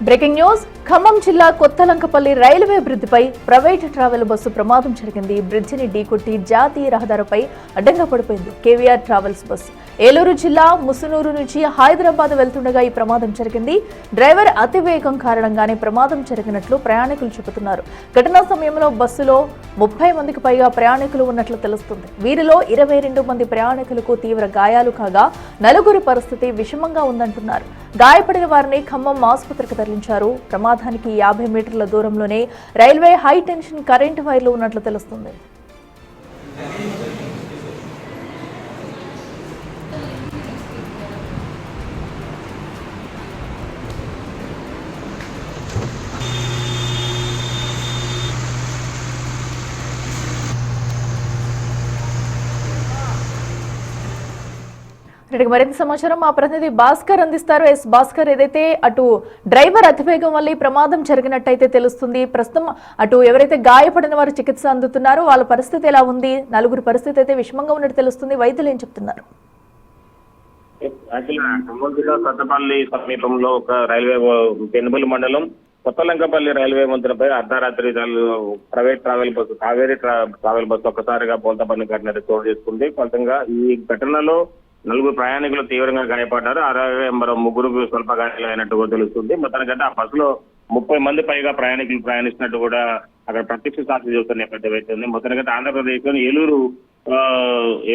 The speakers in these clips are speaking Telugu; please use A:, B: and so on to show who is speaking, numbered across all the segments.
A: బ్రేకింగ్ న్యూస్ ఖమ్మం జిల్లా Kothalankapalli railway బ్రిడ్జిపై private travel bus ప్రమాదం జరిగింది. బ్రిడ్జిని ఢీకొట్టి జాతీయ రహదారిపై అడ్డంగా పడిపోయింది. కేవీఆర్ ట్రావెల్స్ బస్సు ఏలూరు జిల్లా ముసునూరు నుంచి హైదరాబాద్ వెళ్తుండగా ఈ ప్రమాదం జరిగింది. డ్రైవర్ అతివేగం కారణంగానే ప్రమాదం జరిగినట్లు ప్రయాణికులు చెబుతున్నారు. ఘటనా సమయంలో బస్సులో 30 మందికి పైగా ప్రయాణికులు ఉన్నట్లు తెలుస్తుంది. వీరిలో 22 మంది ప్రయాణికులకు తీవ్ర గాయాలు కాగా 4 పరిస్థితి విషమంగా ఉందంటున్నారు. గాయపడిన వారిని ఖమ్మం ఆసుపత్రికి తరలించారు. ప్రమాదానికి 50 మీటర్ల దూరంలోనే రైల్వే హై టెన్షన్ కరెంటు వైర్లు ఉన్నట్లు తెలుస్తుంది. మరింత సమాచారం మా ప్రతినిధి భాస్కర్ అందిస్తారు. భాస్కర్, ఏదైతే అటు డ్రైవర్ అతివేగం వల్ల ఈ ప్రమాదం జరిగినట్టయితే తెలుస్తుంది. ప్రస్తుతం అటు ఎవరైతే గాయపడిన వారు చికిత్స అందుతున్నారో వాళ్ళ పరిస్థితి ఎలా ఉంది? 4 పరిస్థితి అయితే విషమంగా ఉన్నట్టు తెలుస్తుంది. వైద్యులు ఏం చెప్తున్నారు?
B: ఖమ్మం జిల్లా కొత్తపల్లి సమీపంలో ఒక రైల్వే పెనుబలి మండలం కొత్తలంకపల్లి రైల్వే వంతెనపై అర్ధరాత్రి private travel bus Kaveri travel bus ఒక్కసారిగా బోల్తాపల్లి ఘటన చోటు చేసుకుంది. ఫలితంగా ఈ ఘటనలో 4 ప్రయాణికులు తీవ్రంగా గాయపడ్డారు. అలాగే మరో 3 స్వల్ప గాయాలు అయినట్టు తెలుస్తుంది. మొత్తానికంటే ఆ బస్సులో 30 మంది పైగా ప్రయాణికులు ప్రయాణిస్తున్నట్టు కూడా అక్కడ ప్రత్యక్ష సాక్షి చూస్తున్న నేపథ్యం అయితే ఉంది. మొత్తానికంటే ఆంధ్రప్రదేశ్లోని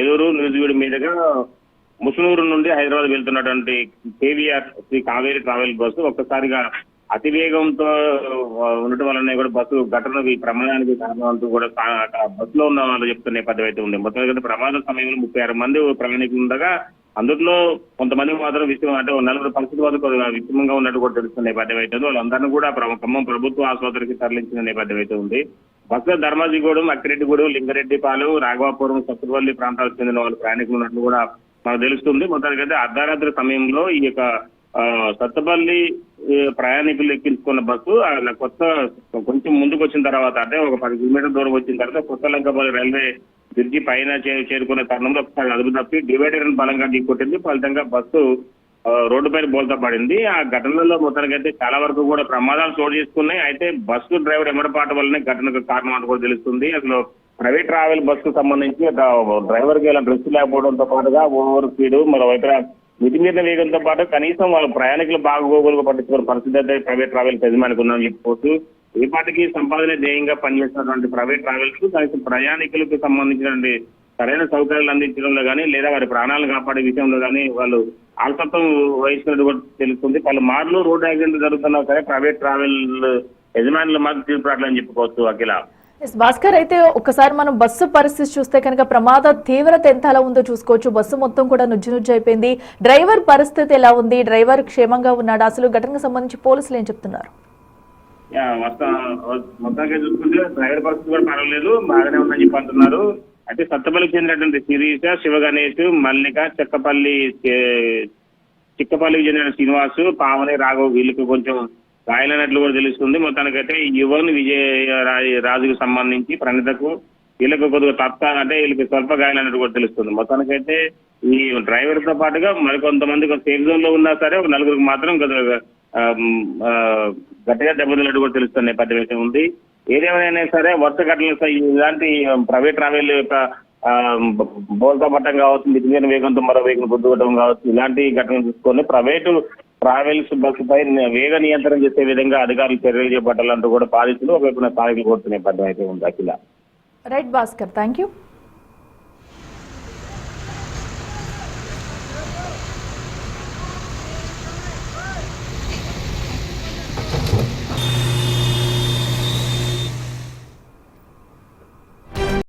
B: ఏలూరు న్యూజివీడ్ మీదుగా ముసునూరు నుండి హైదరాబాద్ వెళ్తున్నటువంటి కేవీఆర్ శ్రీ కావేరీ ట్రావెల్ బస్సు ఒక్కసారిగా అతివేగంతో ఉండటం వల్లనే కూడా బస్సు ఘటనకి ప్రమాదానికి కారణం అంటూ కూడా బస్సులో ఉన్న వాళ్ళు చెప్తున్న నేపథ్యం అయితే ఉంది. మొత్తం ప్రమాద సమయంలో 36 మంది ప్రయాణికులు ఉండగా అందులో కొంతమంది మాత్రం విషయం అంటే 4 పరిస్థితి వరకు విషమంగా ఉన్నట్టు కూడా తెలుస్తున్న నేపథ్యం అయితే ఉంది. వాళ్ళందరినీ కూడా ఖమ్మం ప్రభుత్వ ఆసుపత్రికి తరలించిన నేపథ్యం అయితే ఉంది. బస్సులో ధర్మాజిగూడెం, అక్కిరెడ్డిగూడెం, లింగారెడ్డిపాలెం, రాఘవాపురం, సత్తుపల్లి ప్రాంతాలకు చెందిన వాళ్ళు ప్రయాణికులు ఉన్నట్లు కూడా మనకు తెలుస్తుంది. మొత్తానికైతే అర్ధరాత్రి సమయంలో ఈ యొక్క సత్తుపల్లి ప్రయాణికులు ఎక్కించుకున్న బస్సు కొంచెం ముందుకు వచ్చిన తర్వాత అంటే ఒక 10 కిలోమీటర్ల దూరం వచ్చిన తర్వాత కొత్తలంకపల్లి రైల్వే బ్రిడ్జి పైన చేరుకునే తరుణంలో ఒకసారి అదుపు తప్పి డివైడర్ బలంగా ఢీకొట్టింది. ఫలితంగా బస్సు రోడ్డు పైన బోల్తా పడింది. ఆ ఘటనలో మొత్తానికైతే చాలా వరకు కూడా ప్రమాదాలు చోటు చేసుకున్నాయి. అయితే బస్సు డ్రైవర్ ఎమరపాటు వల్లనే ఘటనకు కారణం అని కూడా తెలుస్తుంది. అసలు ప్రైవేట్ ట్రావెల్ బస్సుకు సంబంధించి డ్రైవర్ కి ఇలా డ్రెస్ లేకపోవడంతో పాటుగా ఓవర్ స్పీడ్, మరోవైపు మితిమీరిన వేగంతో పాటు కనీసం వాళ్ళ ప్రయాణికులు బాగోగులుగా పట్టించుకున్న పరిస్థితి అయితే ప్రైవేట్ ట్రావెల్స్ యజమానికి ఉందని చెప్పుకోవచ్చు. ఏ పాటికి సంపాదన ధ్యేయంగా పనిచేస్తున్నటువంటి ప్రైవేట్ ట్రావెల్స్ కనీసం ప్రయాణికులకు సంబంధించినటువంటి సరైన సౌకర్యాలు అందించడంలో కానీ లేదా వారి ప్రాణాలను కాపాడే విషయంలో కానీ వాళ్ళు ఆల్సత్వం వహిస్తున్నట్టు కూడా తెలుస్తుంది. పలుమార్లు రోడ్డు యాక్సిడెంట్లు జరుగుతున్నా సరే ప్రైవేట్ ట్రావెల్ యజమానుల మాత్రం తీర్పురాట్లని చెప్పుకోవచ్చు. అఖిల
A: భాస్కర్, అయితే ఒకసారి మనం బస్సు పరిస్థితి చూస్తే కనుక ప్రమాద తీవ్రత ఎంత ఎలా ఉందో చూసుకోవచ్చు. బస్సు మొత్తం కూడా నుజ్జు అయిపోయింది. డ్రైవర్ పరిస్థితి ఎలా ఉంది? డ్రైవర్ క్షేమంగా ఉన్నాడు? అసలు ఘటనకు సంబంధించి పోలీసులు ఏం చెప్తున్నారు?
B: మొత్తంగా చూసుకుంటే డ్రైవర్ పరిస్థితి కూడా పర్వాలేదు, బాగానే ఉందని చెప్పి అంటున్నారు. అయితే సత్తపల్లికి చెందినటువంటి శిరీష, శివగణేష్, మల్లిక, చిక్కపల్లికి చెందిన శ్రీనివాసు, పావని, రాఘవ్ వీళ్ళకి కొంచెం గాయాలైనట్లు కూడా తెలుస్తుంది. మొత్తానికైతే యువన్ రాజుకు సంబంధించి ప్రణితకు వీళ్ళకు కొద్దిగా అంటే వీళ్ళకి స్వల్ప గాయాలన్నట్టు కూడా తెలుస్తుంది. మొత్తానికైతే ఈ డ్రైవర్ తో పాటుగా మరికొంతమంది సేఫ్ జోన్ లో ఉన్నా సరే ఒక 4 మాత్రం గట్టిగా దెబ్బతిన్నట్టు కూడా తెలుస్తున్న నేపథ్యం అయితే ఉంది. ఏదేమైనా సరే వరుస ఘటనలు ఇలాంటి ప్రైవేట్ ట్రావెల్ యొక్క బోల్తా పట్టం కావచ్చు, మితిమీరిన వేగంతో మరో వేగం గుద్దుకోవడం కావచ్చు, ఇలాంటి ఘటనలు చూసుకొని ప్రైవేటు ట్రావెల్స్ బస్సుపై వేగ నియంత్రణ చేసే విధంగా అధికారులు చర్యలు చేపట్టాలంటూ కూడా బాధితులు ఒకవైపున స్థానికులు కోరుతున్న నేపథ్యం అయితే ఉంది. Akhila.
A: Right Bhaskar, thank you.